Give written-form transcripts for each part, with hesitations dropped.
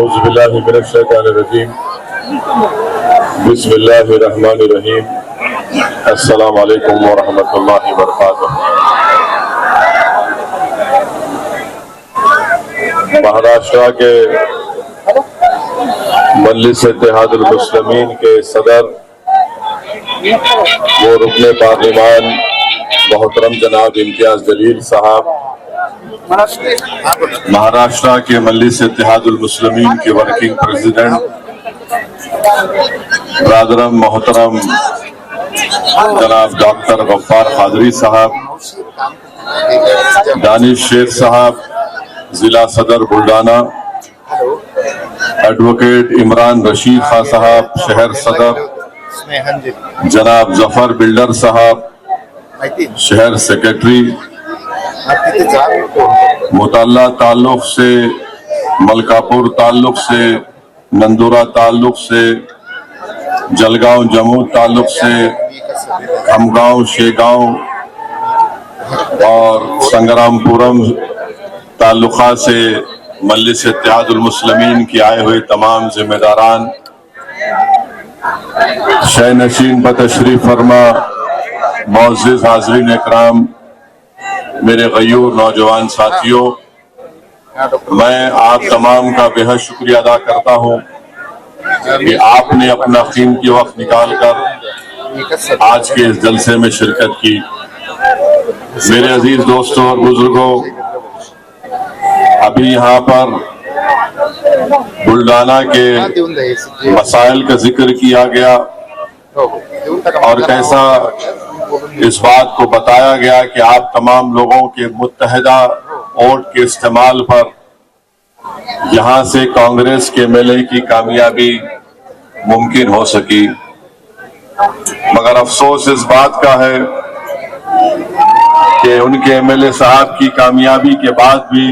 औज़ुबिल्लाहि मिनश्शैतानिर्रजीम बिस्मिल्लाहिर्रहमानिर्रहीम अस्सलामु अलैकुम वरहमतुल्लाहि वबरकातुहू। महाराष्ट्र के मजलिस इत्तेहादुल मुस्लिमीन के सदर वो रुकने पार्लिमान मोहतरम जनाब इम्तियाज जलील साहब, महाराष्ट्र के मजलिस इत्तेहादुल मुस्लिमीन के वर्किंग प्रेसिडेंट ब्रादरम मोहतरम जनाब डॉक्टर गफ्फार कादरी साहब, दानिश शेख साहब जिला सदर बुल्डाना, एडवोकेट इमरान रशीद खान साहब शहर सदर, जनाब जफर बिल्डर साहब शहर सेक्रेटरी, मुतल्ला ताल्लुक से, मलकापुर ताल्लुक से, नंदुरा ताल्लुक से, जलगांव जम्मू ताल्लुक से, खमगांव शेगांव और संग्रामपुरम ताल्लुका से मजलिस इत्तेहादुल मुस्लिमीन की आए हुए तमाम जिम्मेदारान, शय नशीन बतशरीफ फरमा मुअज़्ज़िज़ हाज़रीन इकराम, मेरे गयूर नौजवान साथियों, मैं आप तमाम का बेहद शुक्रिया अदा करता हूँ कि आपने अपना कीमती वक्त निकालकर आज के इस जलसे में शिरकत की। मेरे अजीज दोस्तों और बुजुर्गों, अभी यहाँ पर बुल्डाना के मसाइल का जिक्र किया गया और कैसा इस बात को बताया गया कि आप तमाम लोगों के मुत्तहिदा वोट के इस्तेमाल पर यहाँ से कांग्रेस के एमएलए की कामयाबी मुमकिन हो सकी। मगर अफसोस इस बात का है कि उनके एमएलए साहब की कामयाबी के बाद भी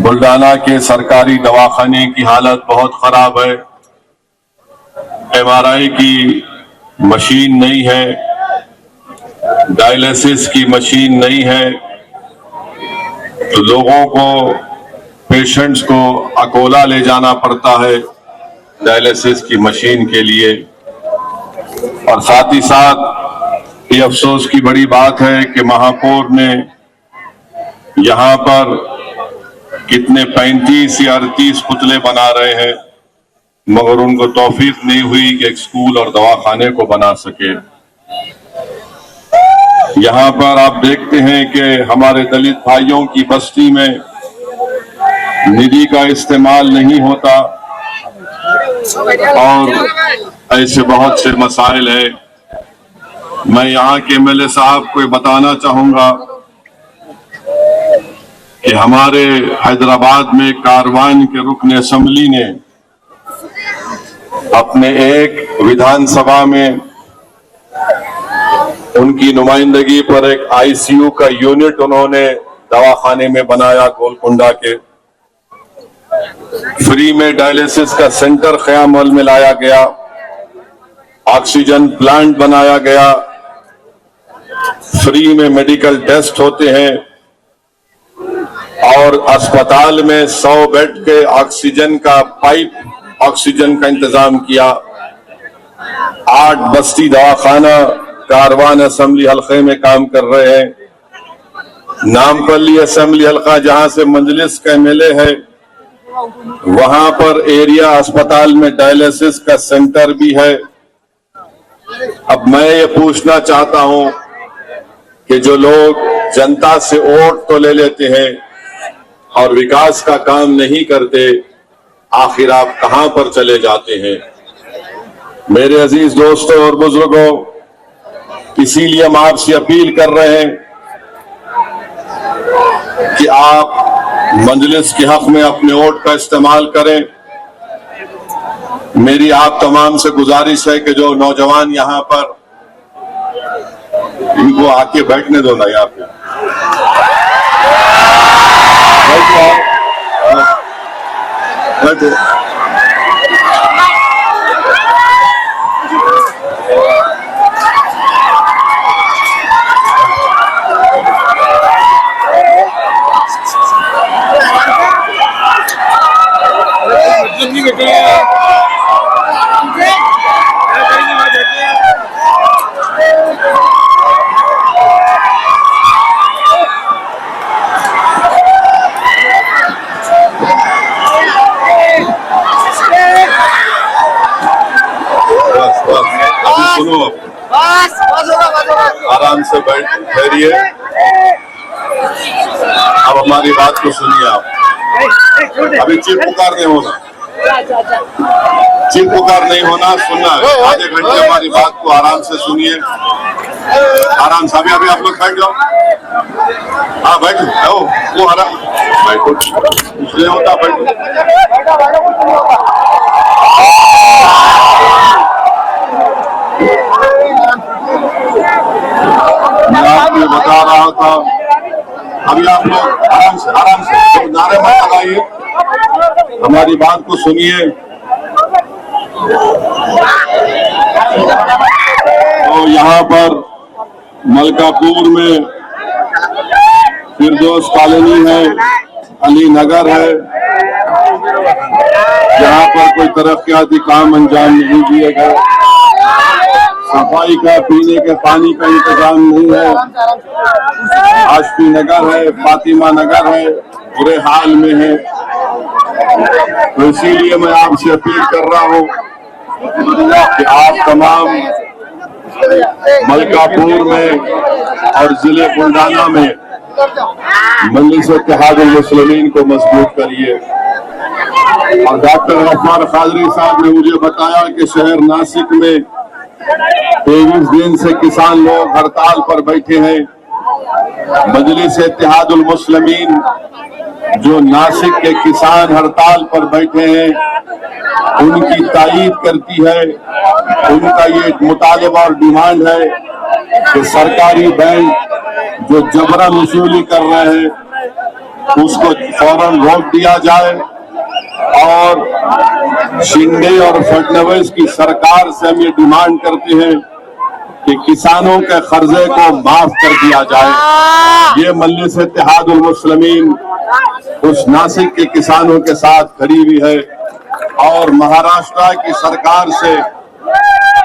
बुल्डाना के सरकारी दवाखाने की हालत बहुत खराब है। एमआरआई की मशीन नहीं है, डायलिसिस की मशीन नहीं है, तो लोगों को, पेशेंट्स को अकोला ले जाना पड़ता है डायलिसिस की मशीन के लिए। और साथ ही साथ ये अफसोस की बड़ी बात है कि महापौर ने यहाँ पर कितने 35 या 38 पुतले बना रहे हैं, मगर उनको तौफीक नहीं हुई कि एक स्कूल और दवाखाने को बना सके। यहाँ पर आप देखते हैं कि हमारे दलित भाइयों की बस्ती में निधि का इस्तेमाल नहीं होता और ऐसे बहुत से मसाइल है। मैं यहाँ के एमएलए साहब को बताना चाहूंगा कि हमारे हैदराबाद में कारवान के रुकन असेंबली ने अपने एक विधानसभा में उनकी नुमाइंदगी पर एक आईसीयू का यूनिट उन्होंने दवाखाने में बनाया। गोलकुंडा के फ्री में डायलिसिस का सेंटर क़यामत में लाया गया, ऑक्सीजन प्लांट बनाया गया, फ्री में मेडिकल टेस्ट होते हैं और अस्पताल में 100 बेड के ऑक्सीजन का पाइप ऑक्सीजन का इंतजाम किया। 8 बस्ती दवाखाना कारवान असेंबली हल्के में काम कर रहे हैं। नामपल्ली असेंबली हल्का जहां से मजलिस का एमएलए है, वहां पर एरिया अस्पताल में डायलिसिस का सेंटर भी है। अब मैं ये पूछना चाहता हूं कि जो लोग जनता से वोट तो ले लेते हैं और विकास का काम नहीं करते, आखिर आप कहां पर चले जाते हैं? मेरे अजीज दोस्तों और बुजुर्गों, इसीलिए हम आपसे अपील कर रहे हैं कि आप मजलिस के हक में अपने वोट का इस्तेमाल करें। मेरी आप तमाम से गुजारिश है कि जो नौजवान यहाँ पर, इनको आके बैठने दो ना, यहाँ पे बैठो। चुन्नी बैठे हैं। सुनो, आराम से बैठिए। अब हमारी बात को सुनिए आप। अभी चीख पुकार नहीं होना, चीख पुकार नहीं होना, सुनना है। आधे घंटे हमारी बात को आराम से सुनिए, आराम से। अभी आप लोग बैठ जाओ। हाँ बैठो, वो आराम बैठो, इसलिए होता बैठो। मैं आपको बता रहा था, अभी आप लोग आराम से तो नारे मत लगाइए, हमारी बात को सुनिए। तो यहाँ पर मलकापुर में फिरदौस कॉलोनी है, अली नगर है, यहाँ पर कोई तरक्याती काम अंजाम नहीं दिए गए, सफाई का, पीने के पानी का इंतजाम नहीं है। आशफी नगर है, फातिमा नगर है, बुरे हाल में है। तो इसीलिए मैं आपसे अपील कर रहा हूँ कि आप तमाम मलकापुर में और जिले बुलढाना में मजलिस-ए-इत्तेहादुल मुस्लिमीन को मजबूत करिए। और डॉक्टर गफ्फार कादरी साहब ने मुझे बताया कि शहर नासिक में 23 दिन से किसान लोग हड़ताल पर बैठे हैं। मजलिस-ए-इत्तेहादुल मुस्लिमीन जो नासिक के किसान हड़ताल पर बैठे हैं उनकी तायीद करती है। उनका ये मुतालबा और डिमांड है कि सरकारी बैंक जो जबरन वसूली कर रहे हैं उसको फौरन रोक दिया जाए और शिंदे और फडणवीस की सरकार से हम ये डिमांड करते हैं कि किसानों के कर्जे को माफ कर दिया जाए। ये मजलिस-ए-इत्तेहादुल मुस्लिमीन उस नासिक के किसानों के साथ खड़ी हुई है और महाराष्ट्र की सरकार से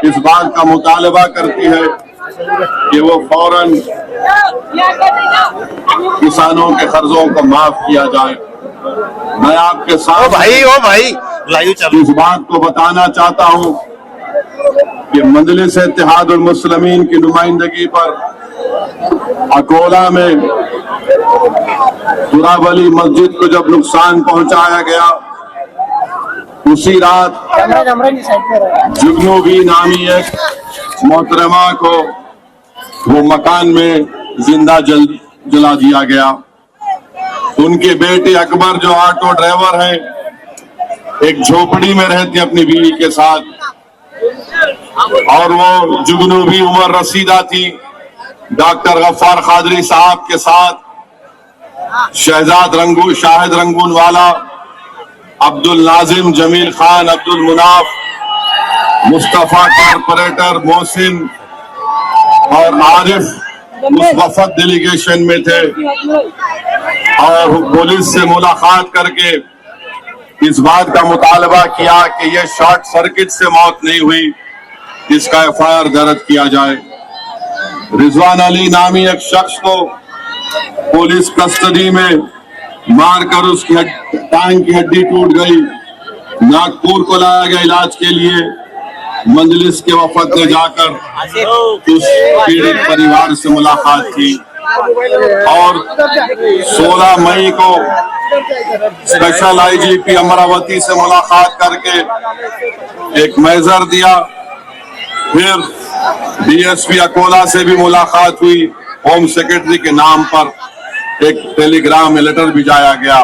इस बात का मुतालबा करती है कि वो फौरन किसानों के कर्जों को माफ किया जाए। मैं आपके साथ इस बात को बताना चाहता हूं कि मजलिस-ए-इत्तेहादुल मुस्लिमीन की नुमाइंदगी पर अकोला में दुरावली मस्जिद को जब नुकसान पहुंचाया गया, उसी रात जुगनू भी नामी एक मोहतरमा को वो मकान में जिंदा जला दिया गया। उनके बेटे अकबर जो ऑटो ड्राइवर हैं, एक झोपड़ी में रहते अपनी बीवी के साथ, और वो जुगनू भी उमर रसीदा थी डॉक्टर गफ्फार कादरी साहब के साथ। शाहिद रंगून वाला, अब्दुल नाजिम, जमील खान, अब्दुल मुनाफ, मुस्तफा कारपोरेटर, मोहसिन और आरिफ उस वफद डेलीगेशन में थे और पुलिस से मुलाकात करके इस बात का मुतालबा किया कि यह शॉर्ट सर्किट से मौत नहीं हुई, इसका एफआईआर दर्ज किया जाए। रिजवान अली नामी एक शख्स को पुलिस कस्टडी में मारकर उसकी टांग की हड्डी टूट गई, नागपुर को लाया गया इलाज के लिए। मजलिस के वफद ने जाकर उस पीड़ित परिवार से मुलाकात की और 16 मई को स्पेशल आईजीपी अमरावती से मुलाकात करके एक मैजर दिया। फिर डीएसपी अकोला से भी मुलाकात हुई, होम सेक्रेटरी के नाम पर एक टेलीग्राम में लेटर भिजाया गया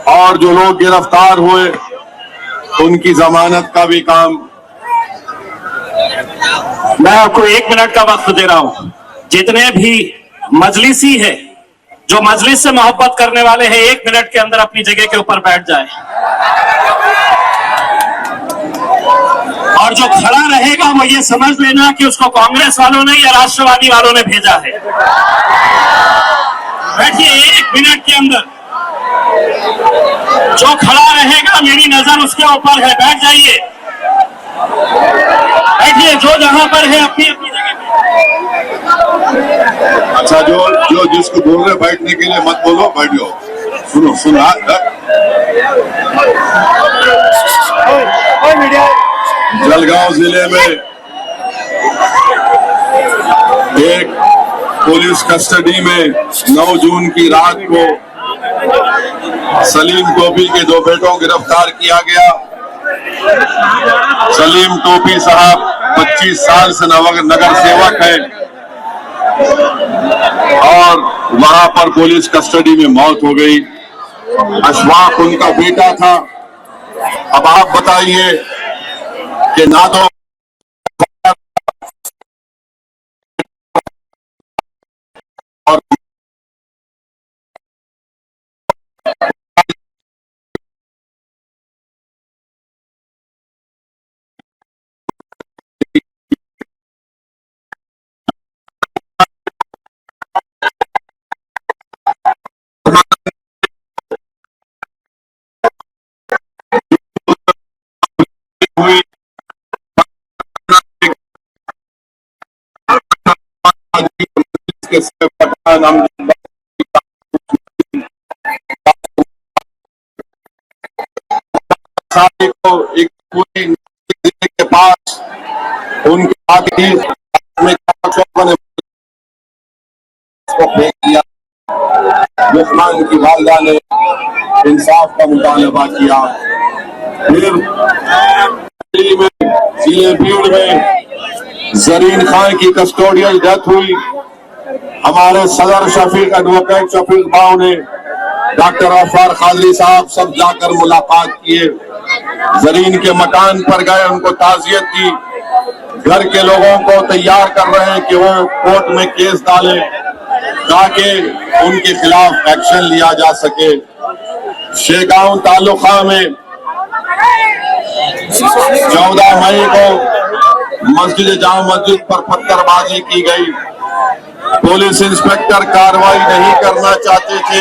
और जो लोग गिरफ्तार हुए उनकी जमानत का भी काम। मैं आपको 1 मिनट का वक्त दे रहा हूं। जितने भी मजलिसी है, जो मजलिस से मोहब्बत करने वाले हैं, 1 मिनट के अंदर अपनी जगह के ऊपर बैठ जाए और जो खड़ा रहेगा वो ये समझ लेना कि उसको कांग्रेस वालों ने या राष्ट्रवादी वालों ने भेजा है। बैठिए 1 मिनट के अंदर। जो खड़ा रहेगा मेरी नजर उसके ऊपर है। बैठ जाइए, बैठिए, जो जहां पर है अपनी अपनी जगह पे। अच्छा, जो जिसको बोल रहे बैठने के लिए मत बोलो, बैठ जाओ। सुनो सुनो, जलगांव जिले में एक पुलिस कस्टडी में 9 जून की रात को सलीम टोपी के 2 बेटों को गिरफ्तार किया गया। सलीम टोपी साहब 25 साल से नगर सेवक है और वहां पर पुलिस कस्टडी में मौत हो गई। अशफाक उनका बेटा था। अब आप बताइए कि ना तो और हुई को एक पूरी के पास उनके आगे में फेंक दिया। लुकमान की वालदा ने इंसाफ का मुतालबा किया। फिर भीड़ में जरीन खान की कस्टोडियल डेथ हुई। हमारे सदर शफीक एडवोकेट शफीक भाव ने डॉक्टर अफार खाली साहब सब जाकर मुलाकात किए। जरीन के मकान पर गए, उनको ताजियत दी। घर के लोगों को तैयार कर रहे हैं कि वो कोर्ट में केस डालें ताकि उनके खिलाफ एक्शन लिया जा सके। शेगांव तालुका में 14 मई को मस्जिद जामा मस्जिद पर पत्थरबाजी की गई। पुलिस इंस्पेक्टर कार्रवाई नहीं करना चाहते थे।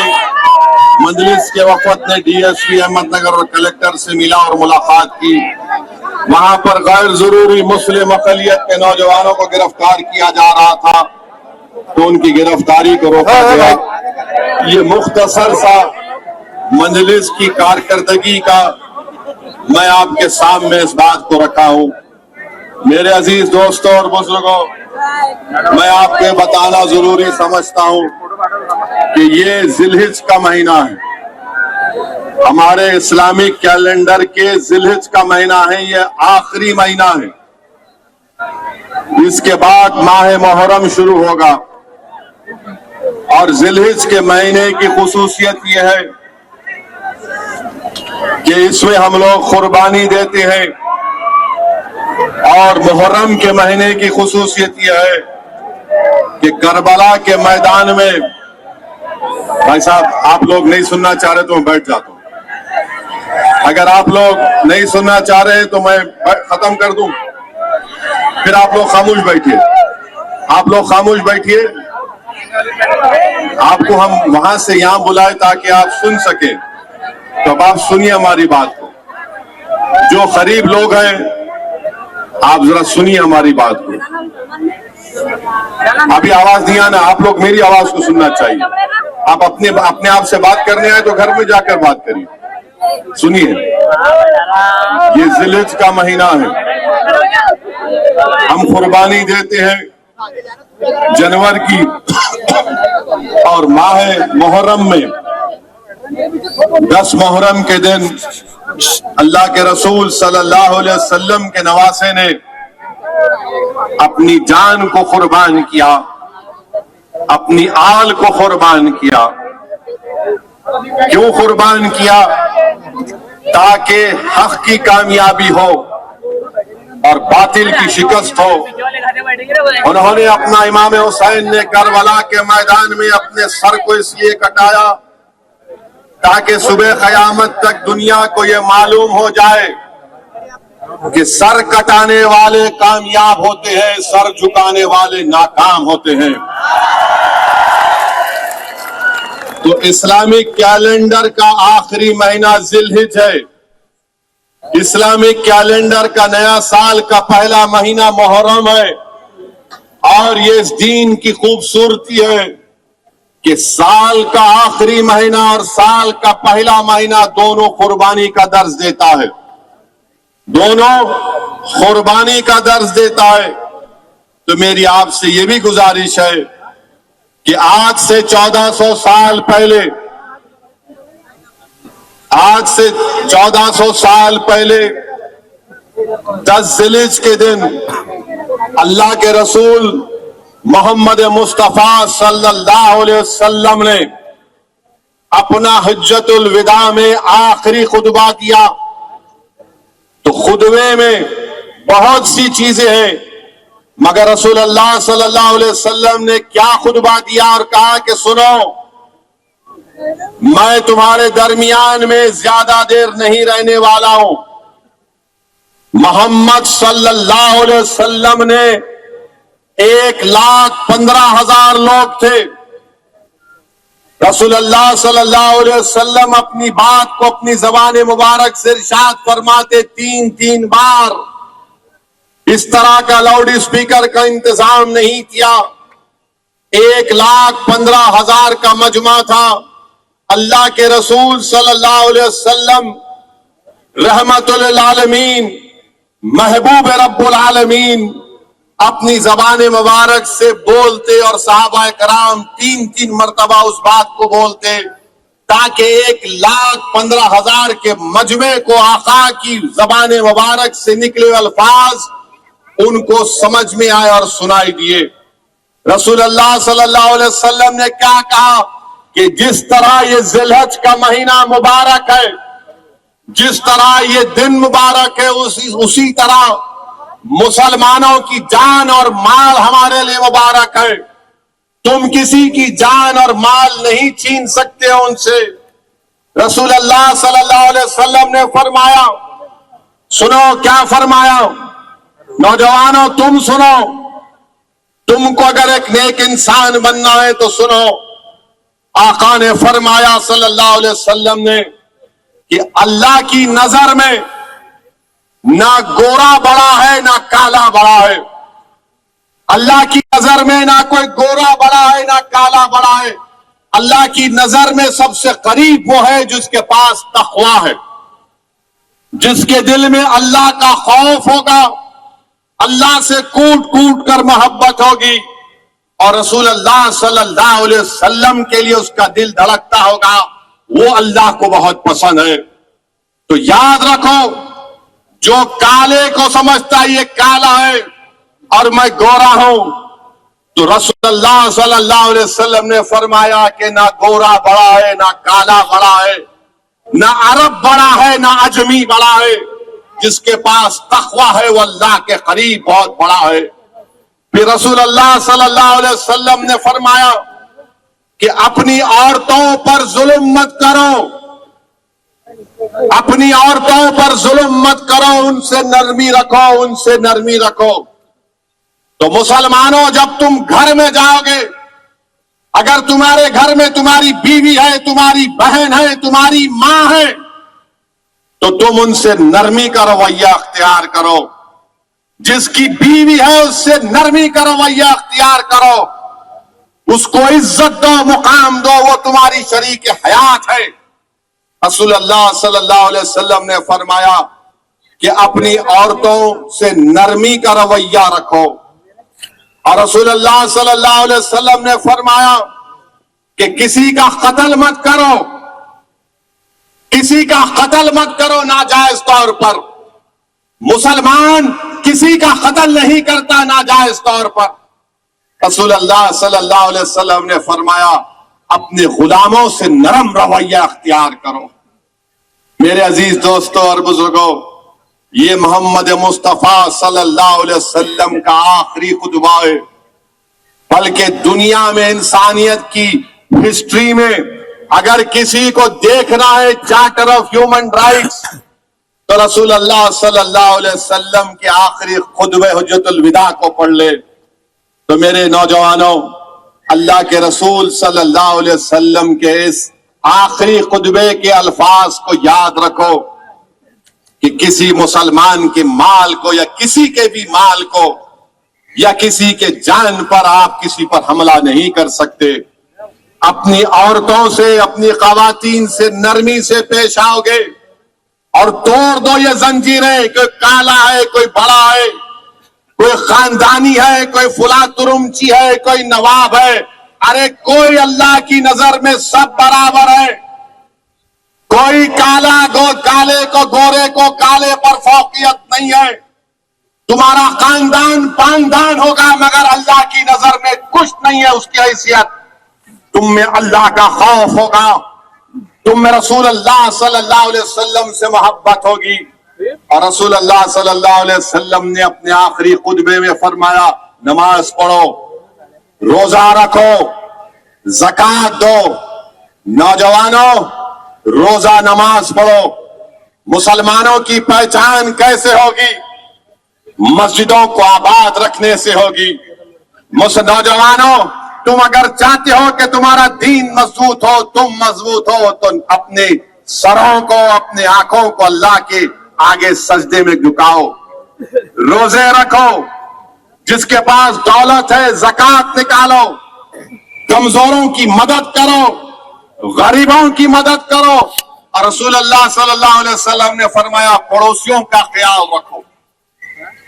मजलिस के वफद ने डीएसपी अहमदनगर और कलेक्टर से मिला और मुलाकात की। वहां पर गैर जरूरी मुस्लिम अकलियत के नौजवानों को गिरफ्तार किया जा रहा था, तो उनकी गिरफ्तारी को रोका गया। ये मुख्तसर सा मजलिस की कारकर्दगी का मैं आपके सामने इस बात को रखा हूं। मेरे अजीज दोस्तों और बुजुर्गों, मैं आपको बताना जरूरी समझता हूं कि ये जिलहिज का महीना है। हमारे इस्लामिक कैलेंडर के जिलहिज का महीना है, ये आखिरी महीना है। इसके बाद माह मुहर्रम शुरू होगा और जिलहिज के महीने की खुसूसियत यह है कि इसमें हम लोग कुर्बानी देते हैं। और मुहर्रम के महीने की खुसूसियत यह है कि करबला के मैदान में, भाई साहब आप लोग नहीं सुनना चाह रहे तो मैं बैठ जाता हूं। अगर आप लोग नहीं सुनना चाह रहे तो मैं खत्म कर दूं, फिर आप लोग खामोश बैठिए। आप लोग खामोश बैठिए। आपको हम वहां से यहां बुलाए ताकि आप सुन सके, तो अब आप सुनिए हमारी बात को। जो करीब लोग हैं आप जरा सुनिए हमारी बात को। अभी आवाज नहीं आना, आप लोग मेरी आवाज को सुनना चाहिए। आप अपने आप से बात करने आए तो घर में जाकर बात करिए। सुनिए, ये जिलहिज का महीना है। हम कुर्बानी देते हैं जनवरी की, और माह मुहर्रम में 10 मुहर्रम के दिन अल्लाह के रसूल सल्लल्लाहु अलैहि वसल्लम के नवासे ने अपनी जान को कुर्बान किया, अपनी आल को कुर्बान किया। क्यों कुर्बान किया? ताकि हक की कामयाबी हो और बातिल की शिकस्त हो। उन्होंने अपना इमाम हुसैन ने करबला के मैदान में अपने सर को इसलिए कटाया ताकि सुबह क़यामत तक दुनिया को यह मालूम हो जाए कि सर कटाने वाले कामयाब होते हैं, सर झुकाने वाले नाकाम होते हैं। तो इस्लामिक कैलेंडर का आखिरी महीना जिलहिज है। इस्लामिक कैलेंडर का नया साल का पहला महीना मुहर्रम है। और ये इस दीन की खूबसूरती है कि साल का आखिरी महीना और साल का पहला महीना दोनों कुर्बानी का दर्ज देता है, दोनों कुर्बानी का दर्ज देता है। तो मेरी आपसे ये भी गुजारिश है कि आज से 1400 साल पहले, आज से 1400 साल पहले 10 जिलहिज के दिन अल्लाह के रसूल मोहम्मद मुस्तफा सल्लल्लाहु अलैहि वसल्लम ने अपना हज्जतुल विदा में आखिरी खुतबा किया। तो खुतबे में बहुत सी चीजें हैं, मगर रसूल अल्लाह सल्लल्लाहु अलैहि वसल्लम ने क्या खुतबा दिया और कहा कि सुनो, मैं तुम्हारे दरमियान में ज्यादा देर नहीं रहने वाला हूं। मोहम्मद सल्लल्लाहु अलैहि वसल्लम ने 1,15,000 लोग थे। रसूलुल्लाह सल्लल्लाहु अलैहि वसल्लम अपनी बात को अपनी जबान मुबारक से इरशाद फरमाते 3-3 बार। इस तरह का लाउड स्पीकर का इंतजाम नहीं किया। 1,15,000 का मजमा था। अल्लाह के रसूल सल्लल्लाहु अलैहि वसल्लम रहमतुल लिल आलमीन, महबूब रब्बुल आलमीन अपनी जबान मुबारक से बोलते और सहाबा कराम 3-3 मरतबा उस बात को बोलते ताकि 1,15,000 के मजमे को आका की जबान मुबारक से निकले अल्फाज उनको समझ में आए और सुनाई दिए। रसूलुल्लाह सल्लल्लाहु अलैहि वसल्लम ने क्या कहा कि जिस तरह ये जिलहज का महीना मुबारक है, जिस तरह ये दिन मुबारक है, उसी तरह मुसलमानों की जान और माल हमारे लिए मुबारक है। तुम किसी की जान और माल नहीं छीन सकते हो उनसे। रसूलुल्लाह सल्लल्लाहु अलैहि वसल्लम ने फरमाया, सुनो क्या फरमाया, नौजवानों तुम सुनो, तुमको अगर एक नेक इंसान बनना है तो सुनो। आका ने फरमाया सल्लल्लाहु अलैहि वसल्लम ने कि अल्लाह की नजर में ना गोरा बड़ा है ना काला बड़ा है। अल्लाह की नजर में ना कोई गोरा बड़ा है ना काला बड़ा है। अल्लाह की नजर में सबसे करीब वो है जिसके पास तक़वा है, जिसके दिल में अल्लाह का खौफ होगा, अल्लाह से कूट कूट कर मोहब्बत होगी और रसूल अल्लाह सल्लल्लाहु अलैहि वसल्लम के लिए उसका दिल धड़कता होगा, वो अल्लाह को बहुत पसंद है। तो याद रखो, जो काले को समझता है ये काला है और मैं गोरा हूं, तो रसूलुल्लाह सल्लल्लाहु अलैहि वसल्लम ने फरमाया कि ना गोरा बड़ा है ना काला बड़ा है, ना अरब बड़ा है ना अजमी बड़ा है। जिसके पास तक़वा है वो अल्लाह के करीब बहुत बड़ा है। फिर रसूलुल्लाह सल्लल्लाहु अलैहि वसल्लम ने फरमाया कि अपनी औरतों पर जुल्म मत करो, अपनी औरतों पर जुल्म मत करो, उनसे नरमी रखो, उनसे नरमी रखो। तो मुसलमानों, जब तुम घर में जाओगे, अगर तुम्हारे घर में तुम्हारी बीवी है, तुम्हारी बहन है, तुम्हारी मां है, तो तुम उनसे नरमी का रवैया अख्तियार करो। जिसकी बीवी है उससे नरमी का रवैया अख्तियार करो, उसको इज्जत दो, मुकाम दो, वो तुम्हारी शरीक हयात है। रसूलुल्लाह सल्लल्लाहु अलैहि वसल्लम ने फरमाया कि अपनी औरतों से नरमी का रवैया रखो। और रसूलुल्लाह सल्लल्लाहु अलैहि वसल्लम ने फरमाया कि किसी का कत्ल मत करो, किसी का कत्ल मत करो नाजायज तौर पर। मुसलमान किसी का कत्ल नहीं करता नाजायज तौर पर। रसूलुल्लाह सल्लल्लाहु अलैहि वसल्लम ने फरमाया अपने गुलामों से नरम रवैया अख्तियार करो। मेरे अजीज दोस्तों और बुजुर्गों, ये मोहम्मद मुस्तफा सल्लल्लाहु अलैहि वसल्लम का आखिरी खुतबा है, बल्कि दुनिया में इंसानियत की हिस्ट्री में अगर किसी को देखना है चार्टर ऑफ ह्यूमन राइट्स, तो रसूलुल्लाह सल्लल्लाहु अलैहि वसल्लम के आखिरी खुतबे हुज्जतुल विदा को पढ़ ले। तो मेरे नौजवानों, अल्लाह के रसूल सल्लल्लाहु अलैहि वसल्लम के इस आखिरी खुतबे के अल्फाज को याद रखो कि किसी मुसलमान के माल को या किसी के भी माल को या किसी के जान पर आप किसी पर हमला नहीं कर सकते। अपनी औरतों से, अपनी खवातीन से नरमी से पेश आओगे और तोड़ दो ये जंजीरें। कोई काला है, कोई बड़ा है, कोई खानदानी है, कोई फुला तुरुमची है, कोई नवाब है। अरे कोई अल्लाह की नजर में सब बराबर है। कोई काले को गोरे को काले पर फौकियत नहीं है। तुम्हारा खानदान पानदान होगा मगर अल्लाह की नजर में कुछ नहीं है उसकी हैसियत। तुम में अल्लाह का खौफ होगा, तुम में रसूल अल्लाह सल्लल्लाहु अलैहि वसल्लम से मोहब्बत होगी। और रसूल अल्लाह सल्लल्लाहु अलैहि वसल्लम ने अपने आखिरी खुतबे में फरमाया, नमाज पढ़ो, रोजा रखो, ज़कात दो। नौजवानों, रोजा नमाज पढ़ो। मुसलमानों की पहचान कैसे होगी? मस्जिदों को आबाद रखने से होगी। नौजवानों, तुम अगर चाहते हो कि तुम्हारा दीन मजबूत हो, तुम मजबूत हो, तो अपने सरों को, अपने आंखों को अल्लाह के आगे सजदे में झुकाओ, रोजे रखो। जिसके पास दौलत है ज़कात निकालो, कमजोरों की मदद करो, गरीबों की मदद करो। और रसूल अल्लाह सल्लल्लाहु अलैहि वसल्लम ने फरमाया, पड़ोसियों का ख्याल रखो,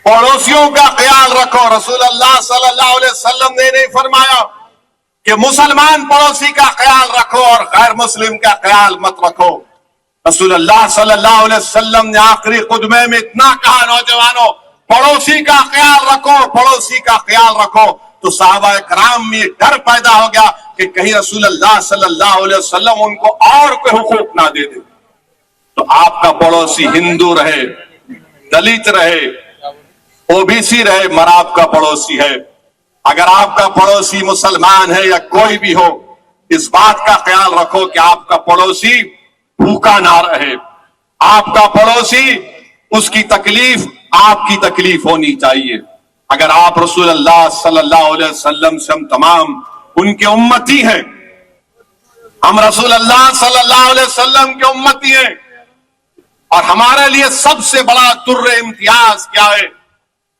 पड़ोसियों का ख्याल रखो। रसूल अल्लाह सल्लल्लाहु अलैहि वसल्लम ने नहीं फरमाया कि मुसलमान पड़ोसी का ख्याल रखो और गैर मुस्लिम का ख्याल मत रखो। रसूल अल्लाह सल्लल्लाहु अलैहि वसल्लम ने आखिरी खुतबे में इतना कहा, नौजवानों पड़ोसी का ख्याल रखो, पड़ोसी का ख्याल रखो। तो सहाबा कराम में डर पैदा हो गया कि कहीं रसूल अल्लाह सल्लल्लाहु अलैहि वसल्लम उनको और कोई हुकूक ना दे दे। तो आपका पड़ोसी हिंदू रहे, दलित रहे, ओबीसी रहे, मगर आपका पड़ोसी है। अगर आपका पड़ोसी मुसलमान है या कोई भी हो, इस बात का ख्याल रखो कि आपका पड़ोसी भूखा ना रहे। आपका पड़ोसी, उसकी तकलीफ आपकी तकलीफ होनी चाहिए। अगर आप रसूल अल्लाह सल्लल्लाहु अलैहि वसल्लम से, हम तमाम उनके उम्मती हैं, हम रसूल अल्लाह सल्लल्लाहु अलैहि वसल्लम के उम्मती हैं। और हमारे लिए सबसे बड़ा तुर्र इम्तियाज क्या है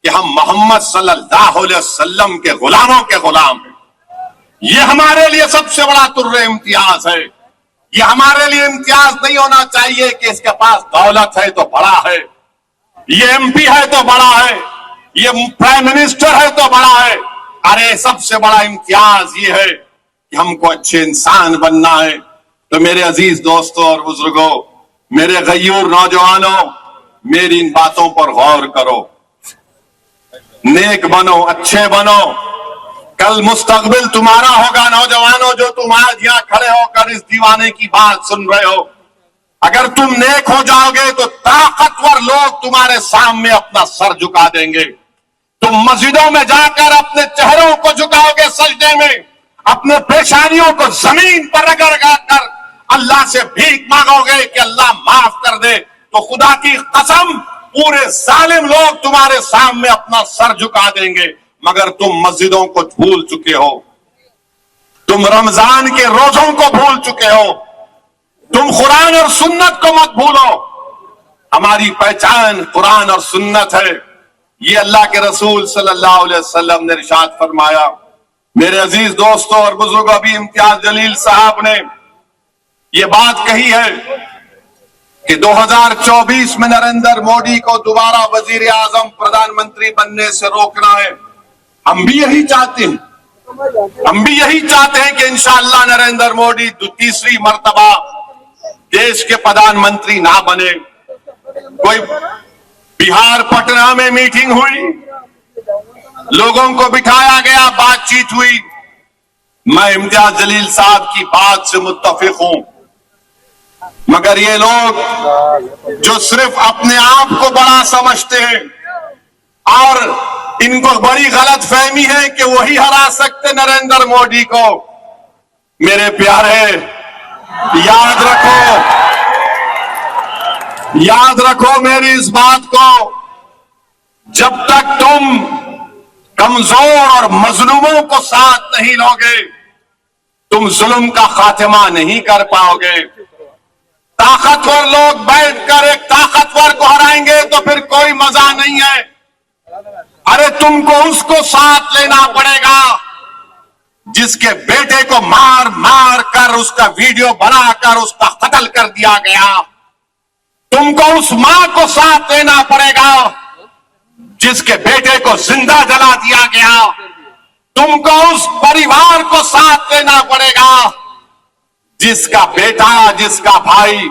कि हम मोहम्मद सल्लल्लाहु अलैहि वसल्लम के गुलामों के गुलाम हैं। ये हमारे लिए सबसे बड़ा तुर्र इम्तियाज है। ये हमारे लिए इम्तियाज नहीं होना चाहिए कि इसके पास दौलत है तो बड़ा है, ये एमपी है तो बड़ा है, ये प्राइम मिनिस्टर है तो बड़ा है। अरे सबसे बड़ा इम्तियाज ये है कि हमको अच्छे इंसान बनना है। तो मेरे अजीज दोस्तों और बुजुर्गों, मेरे गयूर नौजवानों, मेरी इन बातों पर गौर करो। नेक बनो, अच्छे बनो। कल मुस्तकबिल तुम्हारा होगा नौजवानों, जो तुम आज यहां खड़े होकर इस दीवाने की बात सुन रहे हो। अगर तुम नेक हो जाओगे तो ताकतवर लोग तुम्हारे सामने अपना सर झुका देंगे। तुम मस्जिदों में जाकर अपने चेहरों को झुकाओगे सजदे में, अपने पेशानियों को जमीन पर रगड़ कर अल्लाह से भीख मांगोगे कि अल्लाह माफ कर दे। तो खुदा की कसम, पूरे जालिम लोग तुम्हारे सामने अपना सर झुका देंगे। मगर तुम मस्जिदों को भूल चुके हो, तुम रमजान के रोजों को भूल चुके हो, तुम कुरान और सुन्नत को मत भूलो। हमारी पहचान कुरान और सुन्नत है। ये अल्लाह के रसूल सल्लल्लाहु अलैहि वसल्लम ने इरशाद फरमाया। मेरे अजीज दोस्तों और बुजुर्गों, अभी इम्तियाज जलील साहब ने ये बात कही है कि 2024 में नरेंद्र मोदी को दोबारा वजीर आजम, प्रधानमंत्री बनने से रोकना है। हम भी यही चाहते हैं, हम भी यही चाहते हैं कि इंशाअल्लाह नरेंद्र मोदी तीसरी मर्तबा देश के प्रधानमंत्री ना बने। कोई बिहार पटना में मीटिंग हुई, लोगों को बिठाया गया, बातचीत हुई। मैं इम्तियाज जलील साहब की बात से मुत्तफिक हूं, मगर ये लोग जो सिर्फ अपने आप को बड़ा समझते हैं और इनको बड़ी गलत फहमी है कि वही हरा सकते नरेंद्र मोदी को। मेरे प्यारे, याद रखो मेरी इस बात को। जब तक तुम कमजोर और मजलूमों को साथ नहीं लोगे, तुम जुल्म का खात्मा नहीं कर पाओगे। ताकतवर लोग बैठकर एक ताकतवर को हराएंगे तो फिर कोई मजा नहीं है। अरे तुमको उसको साथ लेना पड़ेगा जिसके बेटे को मार मार कर उसका वीडियो बनाकर उसका कत्ल कर दिया गया। तुमको उस मां को साथ लेना पड़ेगा जिसके बेटे को जिंदा जला दिया गया। तुमको उस परिवार को साथ लेना पड़ेगा जिसका बेटा, जिसका भाई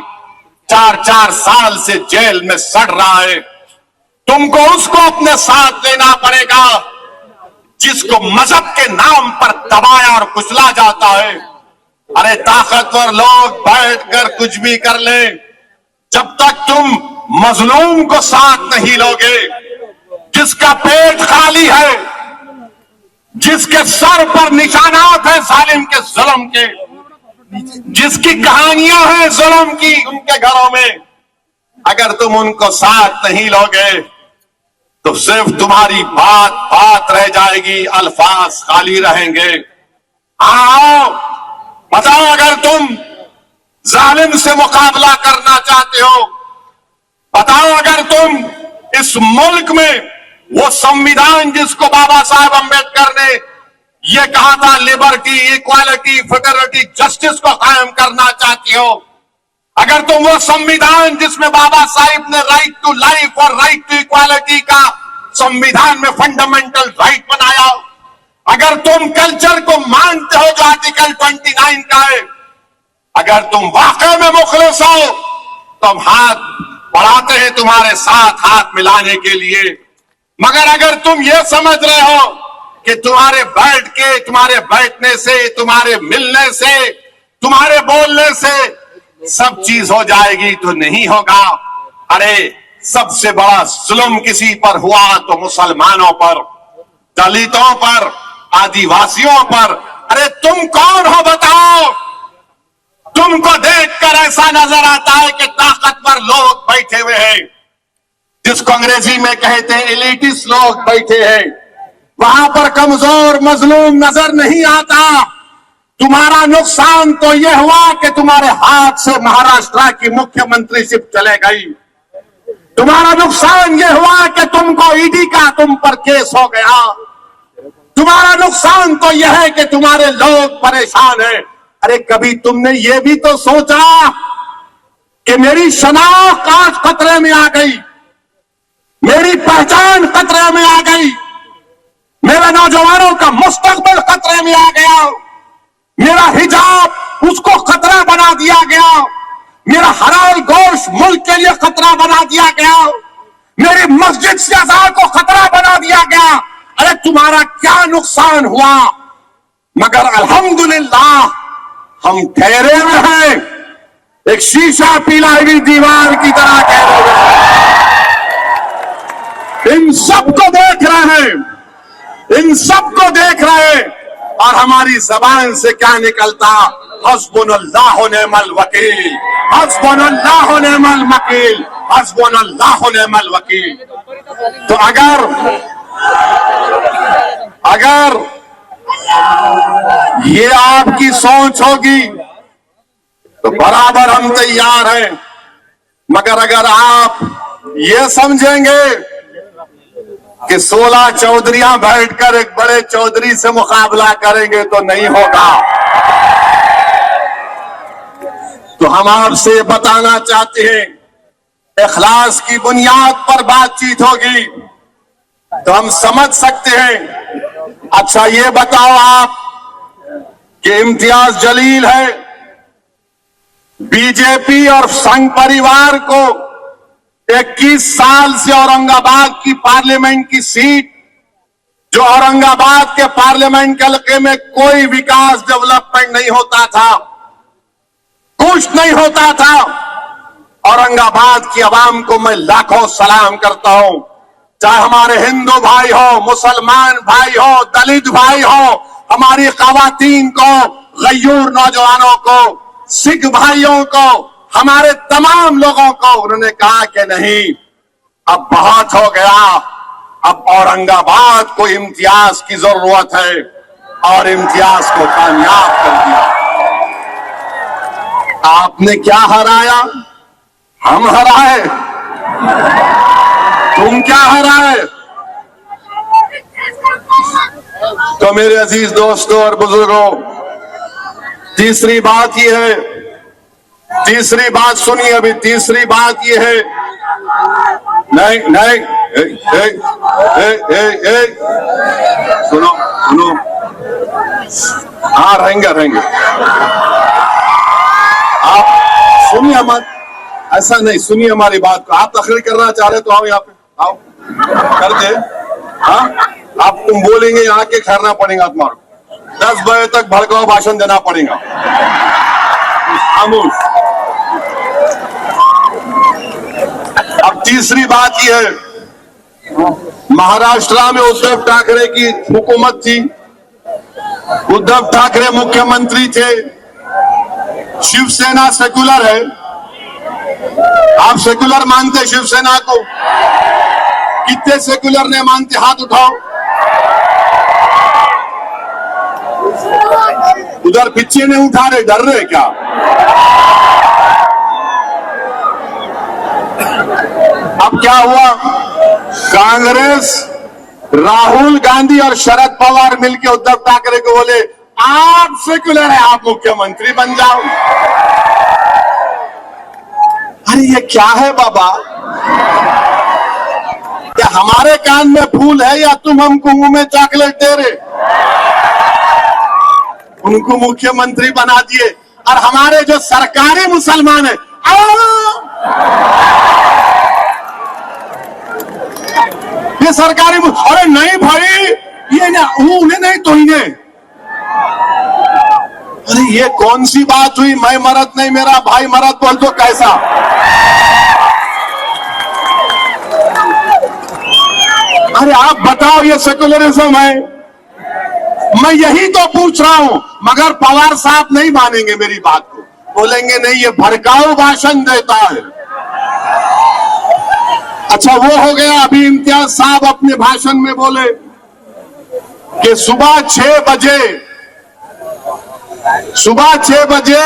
4-4 साल से जेल में सड़ रहा है। तुमको उसको अपने साथ लेना पड़ेगा जिसको मजहब के नाम पर दबाया और कुचला जाता है। अरे ताकतवर लोग बैठकर कुछ भी कर ले, जब तक तुम मजलूम को साथ नहीं लोगे, जिसका पेट खाली है, जिसके सर पर निशानात है जालिम के जुल्म के, जिसकी कहानियां हैं जुल्म की उनके घरों में, अगर तुम उनको साथ नहीं लोगे तो सिर्फ तुम्हारी बात बात रह जाएगी, अल्फाज खाली रहेंगे। आओ बताओ, अगर तुम जालिम से मुकाबला करना चाहते हो, बताओ अगर तुम इस मुल्क में वो संविधान जिसको बाबा साहब अम्बेडकर ने ये कहा था लिबर्टी, इक्वालिटी, फ्रेटर्निटी, जस्टिस को कायम करना चाहती हो, अगर तुम वो संविधान जिसमें बाबा साहिब ने राइट टू लाइफ और राइट टू इक्वालिटी का संविधान में फंडामेंटल राइट बनाया, अगर तुम कल्चर को मानते हो जो आर्टिकल 29 का है, अगर तुम वाकई में मुखलिस हो तो हम हाथ बढ़ाते हैं तुम्हारे साथ हाथ मिलाने के लिए। मगर अगर तुम ये समझ रहे हो कि तुम्हारे बैठ के, तुम्हारे बैठने से, तुम्हारे मिलने से, तुम्हारे बोलने से सब चीज हो जाएगी, तो नहीं होगा। अरे सबसे बड़ा जुल्म किसी पर हुआ तो मुसलमानों पर, दलितों पर, आदिवासियों पर। अरे तुम कौन हो बताओ? तुमको देखकर ऐसा नजर आता है कि ताकतवर लोग बैठे हुए हैं, जिसको अंग्रेजी में कहते हैं एलिटिस्ट लोग बैठे हैं, वहां पर कमजोर मजलूम नजर नहीं आता। तुम्हारा नुकसान तो यह हुआ कि तुम्हारे हाथ से महाराष्ट्र की मुख्यमंत्रीशिप चले गई। तुम्हारा नुकसान यह हुआ कि तुमको ईडी का तुम पर केस हो गया। तुम्हारा नुकसान तो यह है कि तुम्हारे लोग परेशान हैं। अरे कभी तुमने ये भी तो सोचा कि मेरी शनाख्त आज खतरे में आ गई, मेरी पहचान खतरे में आ गई, मेरे नौजवानों का मुस्तकबिल खतरे में आ गया, मेरा हिजाब उसको खतरा बना दिया गया, मेरा हलाल गोश्त मुल्क के लिए खतरा बना दिया गया, मेरी मस्जिद से अज़ान को खतरा बना दिया गया। अरे तुम्हारा क्या नुकसान हुआ? मगर अल्हम्दुलिल्लाह हम ठहरे हुए हैं, एक शीशा पिलाई हुई दीवार की तरह ठहरे हुए हैं। इन सबको देख रहे हैं, इन सबको देख रहे हैं, और हमारी जबान से क्या निकलता? हस्बुनल्लाह व निअमल वकील, हस्बुनल्लाह व निअमल वकील, हस्बुनल्लाह व निअमल वकील। तो अगर ये आपकी सोच होगी तो बराबर हम तैयार हैं। मगर अगर आप ये समझेंगे कि 16 चौधरियां बैठकर एक बड़े चौधरी से मुकाबला करेंगे तो नहीं होगा। तो हम आपसे बताना चाहते हैं, इखलास की बुनियाद पर बातचीत होगी तो हम समझ सकते हैं। अच्छा ये बताओ आप कि इम्तियाज जलील है, बीजेपी और संघ परिवार को 21 साल से औरंगाबाद की पार्लियामेंट की सीट, जो औरंगाबाद के पार्लियामेंट के हल्के में कोई विकास डेवलपमेंट नहीं होता था, कुछ नहीं होता था। औरंगाबाद की आवाम को मैं लाखों सलाम करता हूं, चाहे हमारे हिंदू भाई हो, मुसलमान भाई हो, दलित भाई हो, हमारी खवातीन को, गयूर नौजवानों को, सिख भाइयों को, हमारे तमाम लोगों को। उन्होंने कहा कि नहीं, अब बहुत हो गया, अब औरंगाबाद को इम्तियाज की जरूरत है और इम्तियाज को कामयाब कर दिया। आपने क्या हराया? हम हराए। तुम क्या हराए? तो मेरे अजीज दोस्तों और बुजुर्गों, तीसरी बात यह है, तीसरी बात सुनिए अभी, तीसरी बात यह है, नहीं नहीं सुनो सुनो, हाँ रहेंगे रहेंगे, आप सुनिए मत, ऐसा नहीं, सुनिए हमारी बात को। आप तकरीर करना चाह रहे तो आओ यहाँ पे, आओ कर दे। हाँ आप तुम बोलेंगे यहाँ के खैरना पड़ेगा तुम्हारे, 10 बजे तक भड़काऊ भाषण देना पड़ेगा। खामोश। अब तीसरी बात यह है, महाराष्ट्र में उद्धव ठाकरे की हुकूमत थी, उद्धव ठाकरे मुख्यमंत्री थे, शिवसेना सेकुलर है। आप सेकुलर मानते शिवसेना को? कितने सेकुलर ने मानते? हाथ उठाओ। उधर पीछे नहीं उठा रहे, डर रहे क्या? अब क्या हुआ? कांग्रेस, राहुल गांधी और शरद पवार मिलकर उद्धव ठाकरे को बोले आप सेकुलर है, आप मुख्यमंत्री बन जाओ। अरे ये क्या है बाबा? क्या हमारे कान में फूल है या तुम हमको मुंह में चॉकलेट दे रहे? उनको मुख्यमंत्री बना दिए और हमारे जो सरकारी मुसलमान है, ये सरकारी, अरे नहीं भाई, ये ना उन्हें नहीं तो इन्हें। अरे ये कौन सी बात हुई? मैं मरद नहीं, मेरा भाई मरद बोल तो कैसा? अरे आप बताओ, ये सेकुलरिज्म है? मैं यही तो पूछ रहा हूं, मगर पवार साहब नहीं मानेंगे मेरी बात को, बोलेंगे नहीं ये भड़काऊ भाषण देता है। अच्छा वो हो गया। अभी इम्तियाज साहब अपने भाषण में बोले कि सुबह 6 बजे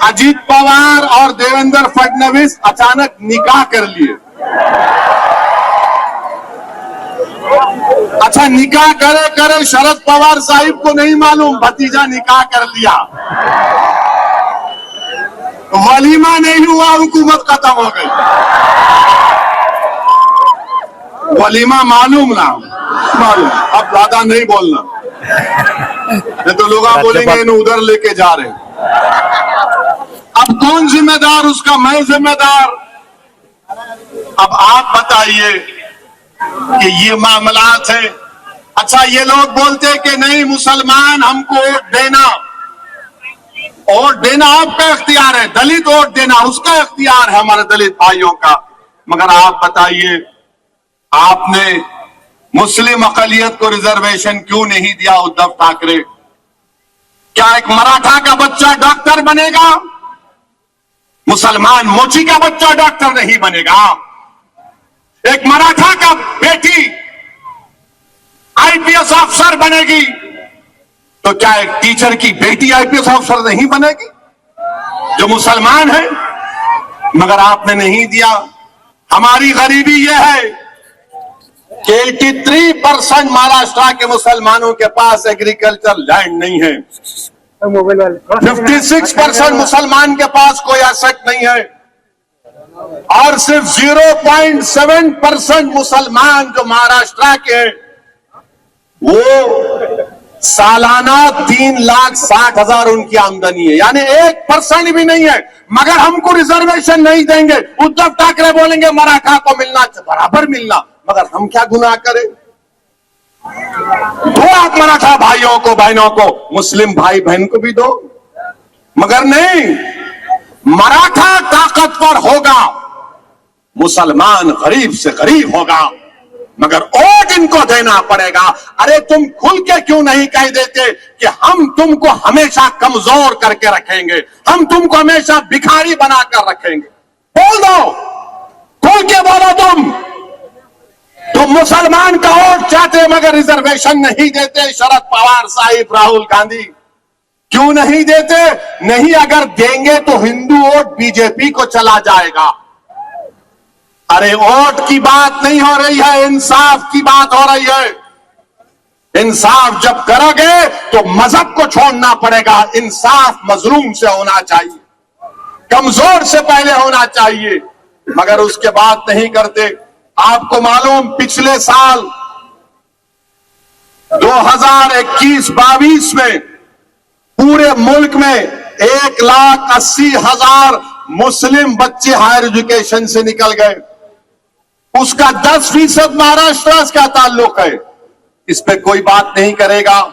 अजीत पवार और देवेंद्र फडणवीस अचानक निकाह कर लिए। अच्छा निकाह करे करे शरद पवार साहिब को नहीं मालूम, भतीजा निकाह कर लिया, वलीमा नहीं हुआ, हुकूमत खत्म हो गई। वलीमा मालूम ना मालूम, अब ज्यादा नहीं बोलना, नहीं तो लोग बोलेंगे इन्हें उधर लेके जा रहे हैं। अब कौन जिम्मेदार उसका? मैं जिम्मेदार। अब आप बताइए कि ये मामलात है। अच्छा ये लोग बोलते हैं कि नहीं मुसलमान हमको वोट देना आपका इख्तियार है, दलित वोट देना उसका इख्तियार है, हमारे दलित भाइयों का। मगर आप बताइए, आपने मुस्लिम अकलियत को रिजर्वेशन क्यों नहीं दिया उद्धव ठाकरे? क्या एक मराठा का बच्चा डॉक्टर बनेगा? मुसलमान मोची का बच्चा डॉक्टर नहीं बनेगा। एक मराठा का बेटी आईपीएस अफसर बनेगी, तो क्या एक टीचर की बेटी आईपीएस अफसर नहीं बनेगी जो मुसलमान है? मगर आपने नहीं दिया। हमारी गरीबी यह है कि 83% महाराष्ट्र के मुसलमानों के पास एग्रीकल्चर लैंड नहीं है, 56% मुसलमान के पास कोई एसेट नहीं है, और सिर्फ 0.7% मुसलमान जो महाराष्ट्र के हैं वो सालाना 3,60,000 उनकी आमदनी है, यानी 1% भी नहीं है। मगर हमको रिजर्वेशन नहीं देंगे। उद्धव ठाकरे बोलेंगे मराठा को मिलना बराबर मिलना, मगर हम क्या गुनाह करें? दो आप मराठा भाइयों को बहनों को, मुस्लिम भाई बहन को भी दो, मगर नहीं। मराठा ताकतवर होगा, मुसलमान गरीब से गरीब होगा, मगर वोट इनको देना पड़ेगा। अरे तुम खुल के क्यों नहीं कह देते कि हम तुमको हमेशा कमजोर करके रखेंगे, हम तुमको हमेशा भिखारी बनाकर रखेंगे? बोल दो, खुल के बोलो तुम मुसलमान का वोट चाहते मगर रिजर्वेशन नहीं देते शरद पवार साहिब, राहुल गांधी क्यों नहीं देते? नहीं, अगर देंगे तो हिंदू वोट बीजेपी को चला जाएगा। अरे वोट की बात नहीं हो रही है, इंसाफ की बात हो रही है। इंसाफ जब करोगे तो मजहब को छोड़ना पड़ेगा। इंसाफ मजलूम से होना चाहिए, कमजोर से पहले होना चाहिए, मगर उसके बाद नहीं करते। आपको मालूम, पिछले साल 2021-22 में पूरे मुल्क में 1,80,000 मुस्लिम बच्चे हायर एजुकेशन से निकल गए। उसका 10% महाराष्ट्र का ताल्लुक है। इस पे कोई बात नहीं करेगा।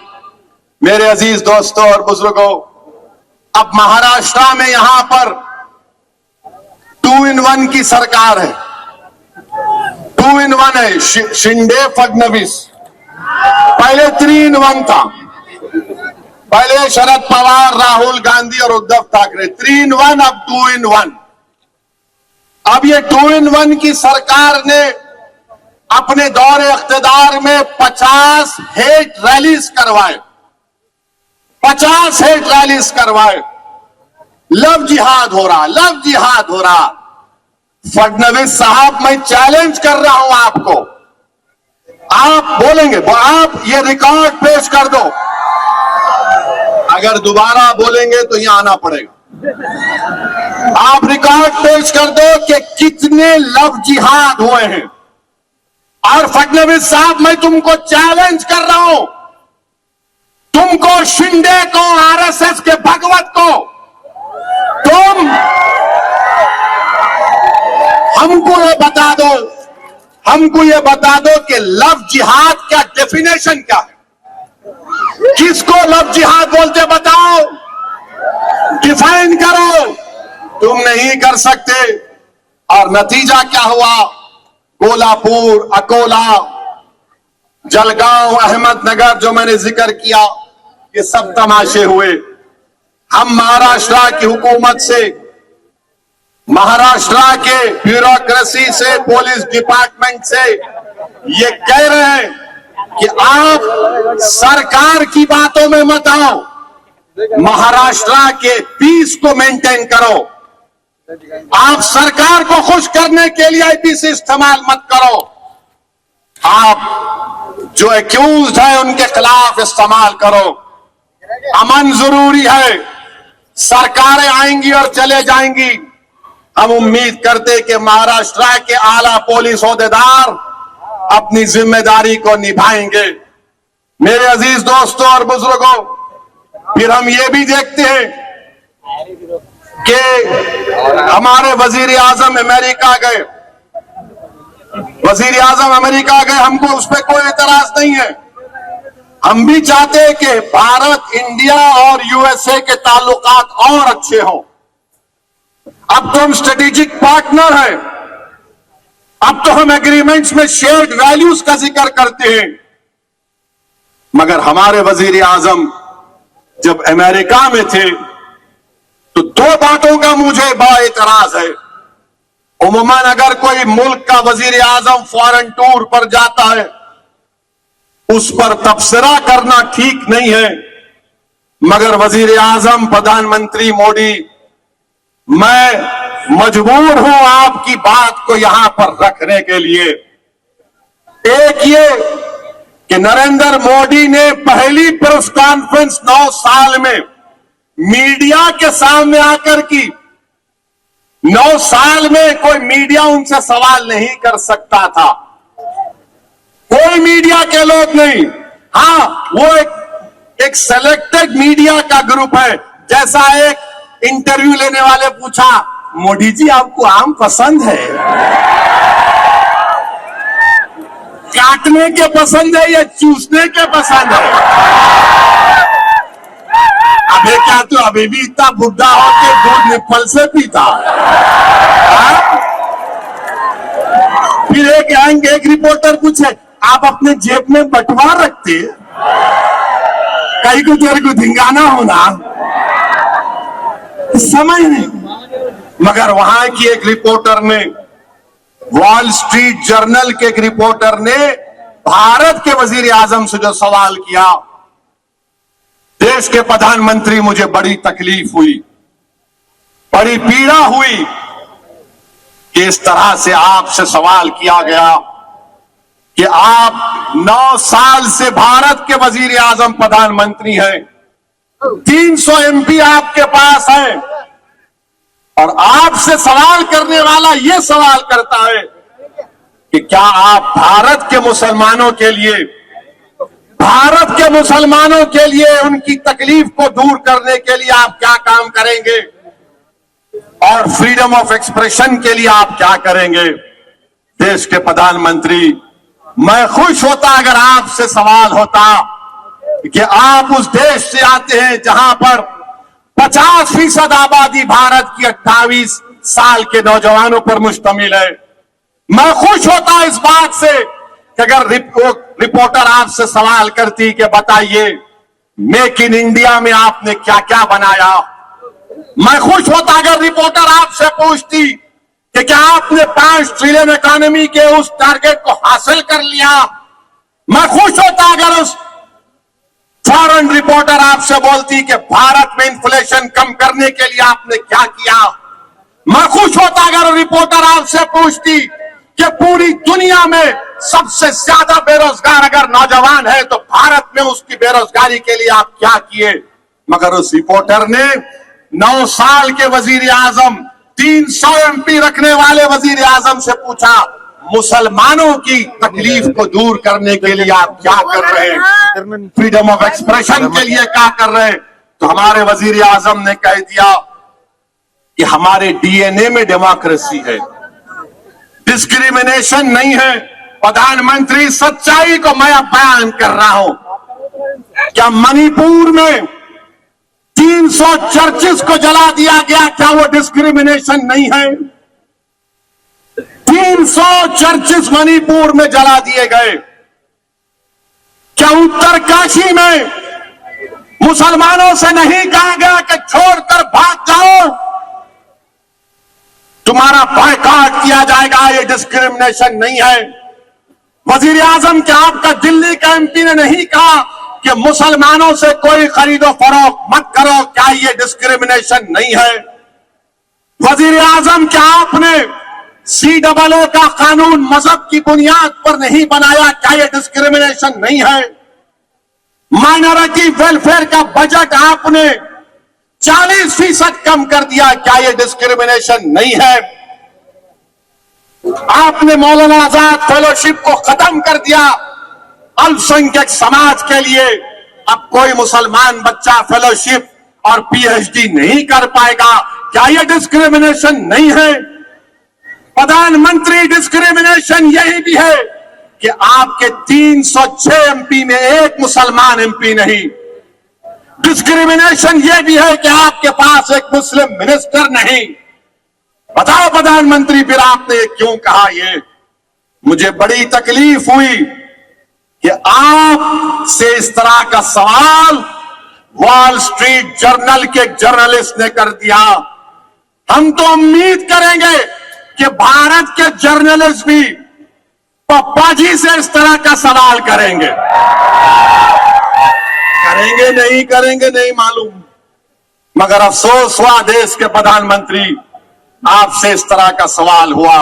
मेरे अजीज दोस्तों और बुजुर्गों, अब महाराष्ट्र में यहां पर 2 in 1 की सरकार है। 2 in 1 है, शिंदे फडणवीस। पहले 3 in 1 था। पहले शरद पवार, राहुल गांधी और उद्धव ठाकरे। 3 in 1, अब 2 in 1। अब ये 2 in 1 की सरकार ने अपने दौरे इख्तिदार में 50 हेट रैलीज करवाए। 50 हेट रैलीज करवाए। लव जिहाद हो रहा, लव जिहाद हो रहा। फडणवीस साहब, मैं चैलेंज कर रहा हूं आपको। आप बोलेंगे, आप ये रिकॉर्ड पेश कर दो। अगर दोबारा बोलेंगे तो यहां आना पड़ेगा। आप रिकॉर्ड पेश कर दो कि कितने लव जिहाद हुए हैं। और फडणवीस साहब, मैं तुमको चैलेंज कर रहा हूं, तुमको, शिंदे को, आरएसएस के भगवत को, तुम हमको ये बता दो, हमको ये बता दो कि लव जिहाद क्या डेफिनेशन क्या है? किसको लव जिहाद बोलते बताओ, डिफाइन करो। तुम नहीं कर सकते। और नतीजा क्या हुआ? कोल्हापुर, अकोला, जलगांव, अहमदनगर, जो मैंने जिक्र किया, ये सब तमाशे हुए। हम महाराष्ट्र की हुकूमत से, महाराष्ट्र के ब्यूरोक्रेसी से, पुलिस डिपार्टमेंट से ये कह रहे हैं कि आप सरकार की बातों में मत आओ, महाराष्ट्र के पीस को मेंटेन करो। आप सरकार को खुश करने के लिए आईपीसी इस्तेमाल मत करो। आप जो एक्यूज्ड है उनके खिलाफ इस्तेमाल करो। अमन जरूरी है। सरकारें आएंगी और चले जाएंगी। हम उम्मीद करते कि महाराष्ट्र के आला पुलिस ओहदेदार अपनी जिम्मेदारी को निभाएंगे। मेरे अजीज दोस्तों और बुजुर्गों, फिर हम ये भी देखते हैं कि हमारे वजीर आजम अमेरिका गए। वजीर आजम अमेरिका गए, हमको उस पर कोई एतराज नहीं है। हम भी चाहते हैं कि भारत, इंडिया और यूएसए के ताल्लुकात और अच्छे हों। अब तो हम स्ट्रेटेजिक पार्टनर हैं। अब तो हम एग्रीमेंट्स में शेयर्ड वैल्यूज का जिक्र करते हैं। मगर हमारे वजीर आजम जब अमेरिका में थे तो 2 बातों का मुझे बड़ा एतराज है। उम्मन अगर कोई मुल्क का वजीर आजम फॉरेन टूर पर जाता है, उस पर तबसरा करना ठीक नहीं है। मगर वजीर आजम प्रधानमंत्री मोदी, मैं मजबूर हूं आपकी बात को यहां पर रखने के लिए। एक ये कि नरेंद्र मोदी ने पहली प्रेस कॉन्फ्रेंस 9 साल में मीडिया के सामने आकर की। 9 साल में कोई मीडिया उनसे सवाल नहीं कर सकता था, कोई मीडिया के लोग नहीं। हां, वो एक सेलेक्टेड मीडिया का ग्रुप है। जैसा एक इंटरव्यू लेने वाले पूछा, मोदी जी आपको आम पसंद है? काटने के पसंद है या चूसने के पसंद है? अबे क्या तो अभी भी इतना बुढ़ा हो के दूध निप्पल से पीता? फिर एक रिपोर्टर पूछे, आप अपने जेब में बटवा रखते, कहीं को तेरे को धिंगाना होना, समझ नहीं। मगर वहां की एक रिपोर्टर ने वॉल स्ट्रीट जर्नल के एक रिपोर्टर ने भारत के वजीर आजम से जो सवाल किया, देश के प्रधानमंत्री, मुझे बड़ी तकलीफ हुई, बड़ी पीड़ा हुई कि इस तरह से आपसे सवाल किया गया कि आप 9 साल से भारत के वजीर आजम प्रधानमंत्री हैं, 300 एमपी आपके पास हैं, और आपसे सवाल करने वाला यह सवाल करता है कि क्या आप भारत के मुसलमानों के लिए उनकी तकलीफ को दूर करने के लिए आप क्या काम करेंगे, और फ्रीडम ऑफ एक्सप्रेशन के लिए आप क्या करेंगे। देश के प्रधानमंत्री, मैं खुश होता अगर आपसे सवाल होता कि आप उस देश से आते हैं जहां पर 50% आबादी भारत की 28 साल के नौजवानों पर मुश्तमिल है। मैं खुश होता इस बात से कि अगर रिपोर्टर आपसे सवाल करती कि बताइए मेक इन इंडिया में आपने क्या क्या बनाया। मैं खुश होता अगर रिपोर्टर आपसे पूछती कि क्या आपने 5 ट्रिलियन इकोनॉमी के उस टारगेट को हासिल कर लिया। मैं खुश होता अगर उस फॉरेन रिपोर्टर आपसे बोलती कि भारत में इन्फ्लेशन कम करने के लिए आपने क्या किया। मैं खुश होता अगर रिपोर्टर आपसे पूछती कि पूरी दुनिया में सबसे ज्यादा बेरोजगार अगर नौजवान है तो भारत में उसकी बेरोजगारी के लिए आप क्या किए। मगर उस रिपोर्टर ने 9 साल के वजीर आजम, 300 एमपी रखने वाले वजीर आजम से पूछा, मुसलमानों की तकलीफ को दूर करने के लिए आप क्या कर रहे हैं, फ्रीडम ऑफ एक्सप्रेशन के लिए क्या कर रहे हैं। तो हमारे वजीर आजम ने कह दिया कि हमारे डीएनए में डेमोक्रेसी है, डिस्क्रिमिनेशन नहीं है। प्रधानमंत्री, सच्चाई को मैं अब बयान कर रहा हूं। क्या मणिपुर में 300 चर्चेस को जला दिया गया, क्या वो डिस्क्रिमिनेशन नहीं है। 300 चर्चेस मणिपुर में जला दिए गए। क्या उत्तरकाशी में मुसलमानों से नहीं कहा गया कि छोड़कर भाग जाओ, तुम्हारा बायकॉट किया जाएगा, ये डिस्क्रिमिनेशन नहीं है। वजीर आजम, क्या आपका दिल्ली का एमपी ने नहीं कहा कि मुसलमानों से कोई खरीदो फरोख्त मत करो, क्या ये डिस्क्रिमिनेशन नहीं है। वजीर आजम, क्या आपने COO का कानून मजहब की बुनियाद पर नहीं बनाया, क्या ये डिस्क्रिमिनेशन नहीं है। माइनॉरिटी वेलफेयर का बजट आपने 40% कम कर दिया, क्या ये डिस्क्रिमिनेशन नहीं है। आपने मौलाना आजाद फेलोशिप को खत्म कर दिया अल्पसंख्यक समाज के लिए। अब कोई मुसलमान बच्चा फेलोशिप और PhD नहीं कर पाएगा, क्या ये डिस्क्रिमिनेशन नहीं है। प्रधानमंत्री, डिस्क्रिमिनेशन यही भी है कि आपके 306 एमपी में एक मुसलमान एमपी नहीं। डिस्क्रिमिनेशन यह भी है कि आपके पास एक मुस्लिम मिनिस्टर नहीं। बताओ प्रधानमंत्री, फिर आपने क्यों कहा ये। मुझे बड़ी तकलीफ हुई कि आप से इस तरह का सवाल वॉल स्ट्रीट जर्नल के एक जर्नलिस्ट ने कर दिया। हम तो उम्मीद करेंगे कि भारत के जर्नलिस्ट भी पप्पा जी से इस तरह का सवाल करेंगे। करेंगे नहीं मालूम, मगर अफसोस हुआ देश के प्रधानमंत्री, आपसे इस तरह का सवाल हुआ।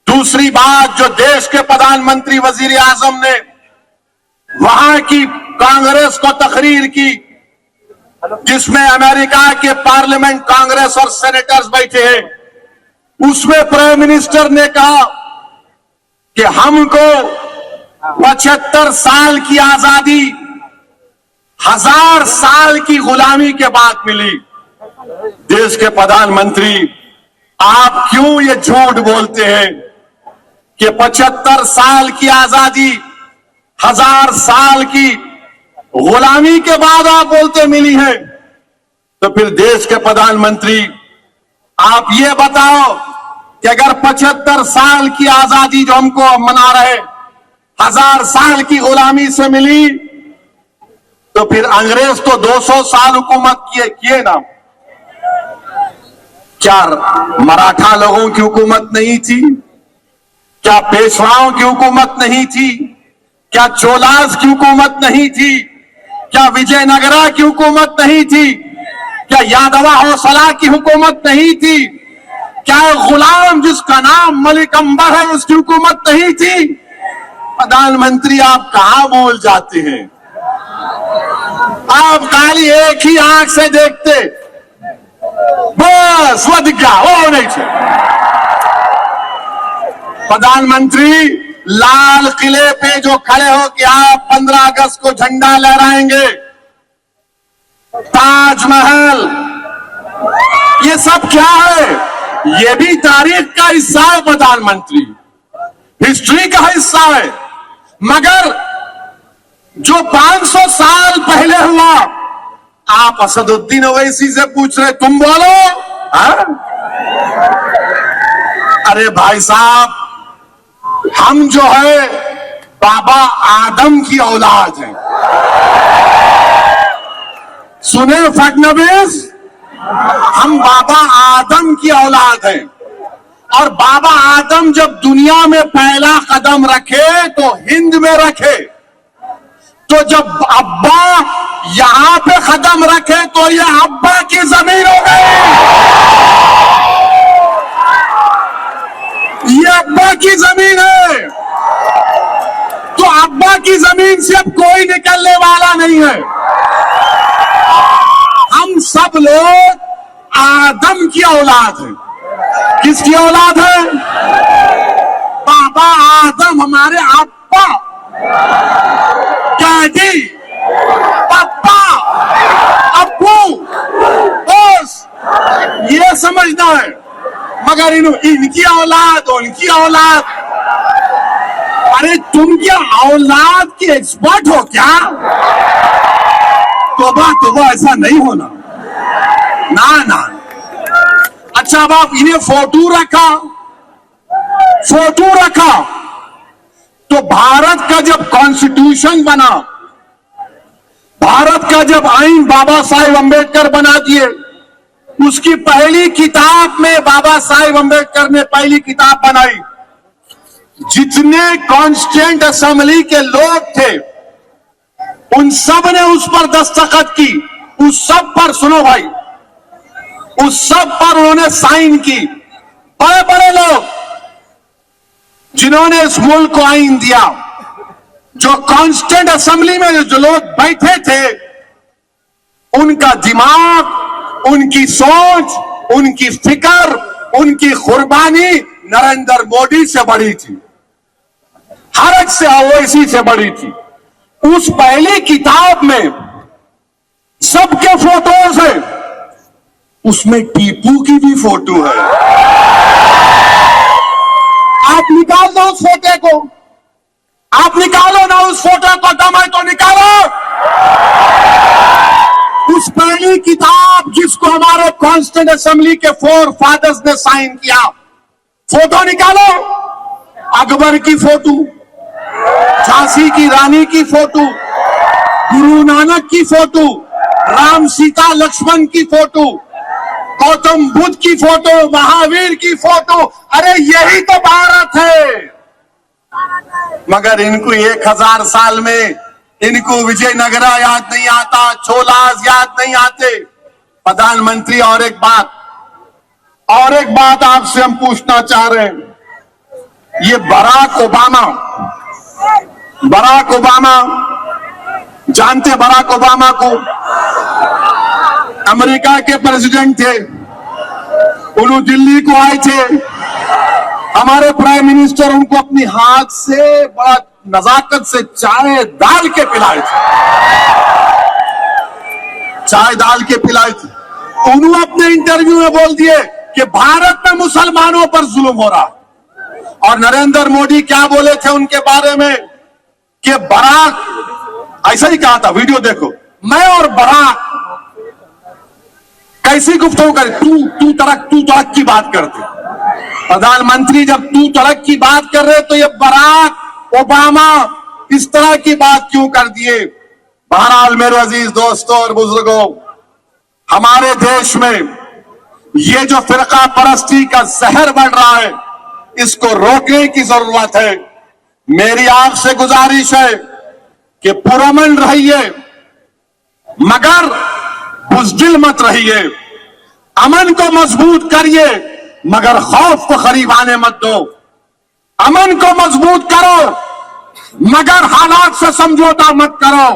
दूसरी बात, जो देश के प्रधानमंत्री वजीर आजम ने वहां की कांग्रेस को तकरीर की, जिसमें अमेरिका के पार्लियामेंट कांग्रेस और सेनेटर्स बैठे हैं, उसमें प्राइम मिनिस्टर ने कहा कि हमको 75 साल की आजादी 1000 साल की गुलामी के बाद मिली। देश के प्रधानमंत्री, आप क्यों ये झूठ बोलते हैं कि 75 साल की आजादी 1000 साल की गुलामी के बाद आप बोलते मिली है। तो फिर देश के प्रधानमंत्री, आप ये बताओ कि अगर 75 साल की आजादी जो हमको मना रहे 1000 साल की गुलामी से मिली, तो फिर अंग्रेज तो 200 साल हुकूमत किए ना। क्या मराठा लोगों की हुकूमत नहीं थी? क्या पेशवाओं की हुकूमत नहीं थी? क्या चोलास की हुकूमत नहीं थी? क्या विजयनगरा की हुकूमत नहीं थी? क्या यादवा हौसला की हुकूमत नहीं थी? क्या गुलाम जिसका नाम मलिक अंबर है उसकी हुकूमत नहीं थी? प्रधानमंत्री आप कहां भूल जाते हैं? आप खाली एक ही आंख से देखते, बस वो दिख गया, वो नहीं थे। प्रधानमंत्री लाल किले पे जो खड़े हो कि आप 15 अगस्त को झंडा लहराएंगे, ताजमहल, ये सब क्या है? ये भी तारीख का हिस्सा है प्रधानमंत्री, हिस्ट्री का हिस्सा है। मगर जो 500 साल पहले हुआ, आप असदुद्दीन ओवैसी से पूछ रहे, तुम बोलो। हा? अरे भाई साहब, हम जो है बाबा आदम की औलाद हैं। सुने फडणवीस, हम बाबा आदम की औलाद हैं। और बाबा आदम जब दुनिया में पहला कदम रखे तो हिंद में रखे, तो जब अब्बा यहां पे कदम रखे तो ये अब्बा की जमीन हो गई, ये अब्बा की जमीन है। तो अब्बा की जमीन से अब कोई निकलने वाला नहीं है। हम सब लोग आदम की औलाद हैं। किसकी औलाद है? बाबा आदम, हमारे अब्बा, डैडी, पापा, अब्बू, बॉस, ये समझना है। मगर इनकी औलाद, उनकी औलाद, अरे तुम क्या औलाद की एक्सपर्ट हो क्या? तोबा ऐसा नहीं होना, ना। अच्छा, अब आप इन्हें फोटो रखा तो भारत का जब कॉन्स्टिट्यूशन बना, भारत का जब आईन बाबा साहेब अंबेडकर बना दिए, उसकी पहली किताब में बाबा साहेब अंबेडकर ने पहली किताब बनाई। जितने कॉन्स्टिट्यूएंट असेंबली के लोग थे उन सब ने उस पर दस्तखत की। उस सब पर, सुनो भाई, उस सब पर उन्होंने साइन की। बड़े बड़े लोग जिन्होंने इस मुल्क को आईन दिया, जो कॉन्स्टिट्यूएंट असेंबली में जो लोग बैठे थे, उनका दिमाग, उनकी सोच, उनकी फिक्र, उनकी कुर्बानी नरेंद्र मोदी से बड़ी थी, हर एक से ओवैसी से बड़ी थी। उस पहली किताब में सबके फोटोज हैं, उसमें टीपू की भी फोटो है। आप निकाल दो उस फोटो को, आप निकालो ना उस फोटो को, दम है तो निकालो। उस पहली किताब जिसको हमारे कॉन्स्टिट्यूएंट असेंबली के 4 फादर्स ने साइन किया, फोटो निकालो। अकबर की फोटो, झांसी की रानी की फोटो, गुरु नानक की फोटो, राम सीता लक्ष्मण की फोटो, गौतम बुद्ध की फोटो, महावीर की फोटो। अरे यही तो भारत है। मगर इनको 1000 साल में इनको विजयनगरा याद नहीं आता, चोलास याद नहीं आते। प्रधानमंत्री, और एक बात आपसे हम पूछना चाह रहे हैं। ये बराक ओबामा जानते? बराक ओबामा को अमेरिका के प्रेसिडेंट थे, उन्होंने दिल्ली को आए थे। हमारे प्राइम मिनिस्टर उनको अपनी हाथ से बड़ा नजाकत से चाय डाल के पिलाए थे, उन्होंने अपने इंटरव्यू में बोल दिए कि भारत में मुसलमानों पर जुल्म हो रहा। और नरेंद्र मोदी क्या बोले थे उनके बारे में कि बराक, ऐसा ही कहा था, वीडियो देखो, मैं और बराक कैसी गुफ्तगू करे, तू तड़क की बात करते। प्रधानमंत्री जब तू तड़क की बात कर रहे तो ये बराक ओबामा इस तरह की बात क्यों कर दिए? बहरहाल मेरे अजीज दोस्तों और बुजुर्गों, हमारे देश में ये जो फिरका परस्ती का जहर बढ़ रहा है, इसको रोकने की जरूरत है। मेरी आपसे गुजारिश है कि पुरअमन रहिए, मगर बुज़दिल मत रहिए। अमन को मजबूत करिए, मगर खौफ को करीब आने मत दो। अमन को मजबूत करो, मगर हालात से समझौता मत करो।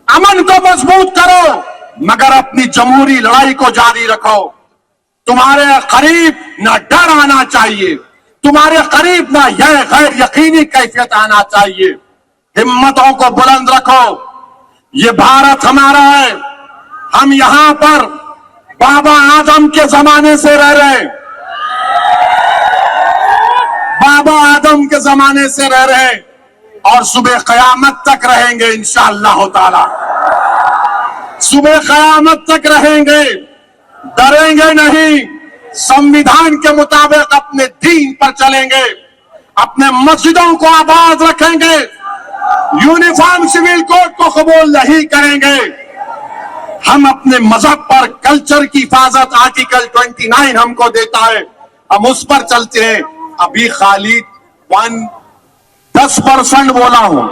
अमन को मजबूत करो, मगर अपनी जमहूरी लड़ाई को जारी रखो। तुम्हारे करीब ना डर आना चाहिए, तुम्हारे करीब ना यह गैर यकीनी कैफियत आना चाहिए। हिम्मतों को बुलंद रखो। ये भारत हमारा है। हम यहां पर बाबा आदम के जमाने से रह रहे हैं, बाबा आदम के जमाने से रह रहे हैं और सुबह कयामत तक रहेंगे इंशाअल्लाह ताला। सुबह कयामत तक रहेंगे, डरेंगे नहीं। संविधान के मुताबिक अपने दीन पर चलेंगे, अपने मस्जिदों को आबाद रखेंगे, यूनिफॉर्म सिविल कोड को कबूल नहीं करेंगे। हम अपने मजहब पर, कल्चर की हिफाजत आर्टिकल 29 हमको देता है, हम उस पर चलते हैं। अभी खाली 10% बोला हूं,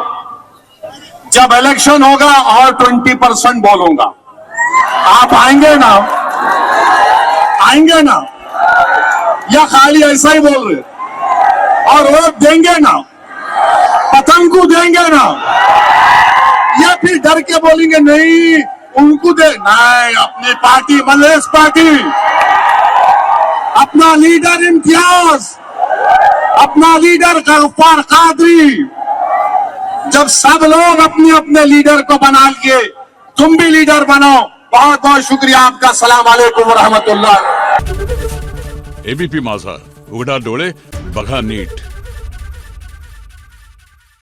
जब इलेक्शन होगा और 20% बोलूंगा। आप आएंगे ना? आएंगे ना? या खाली ऐसा ही बोल रहे? और वोट देंगे ना? पतंग को देंगे ना? या फिर डर के बोलेंगे नहीं उनको दे? नहीं, अपनी पार्टी मजलिस पार्टी, अपना लीडर इम्तियाज, अपना लीडर गफ्फार कादरी। जब सब लोग अपने अपने लीडर को बना लिए, तुम भी लीडर बनो। बहुत बहुत शुक्रिया आपका। सलाम अलैकुम व रहमतुल्लाह। एबीपी माझा, उघडा डोळे बघा नीट।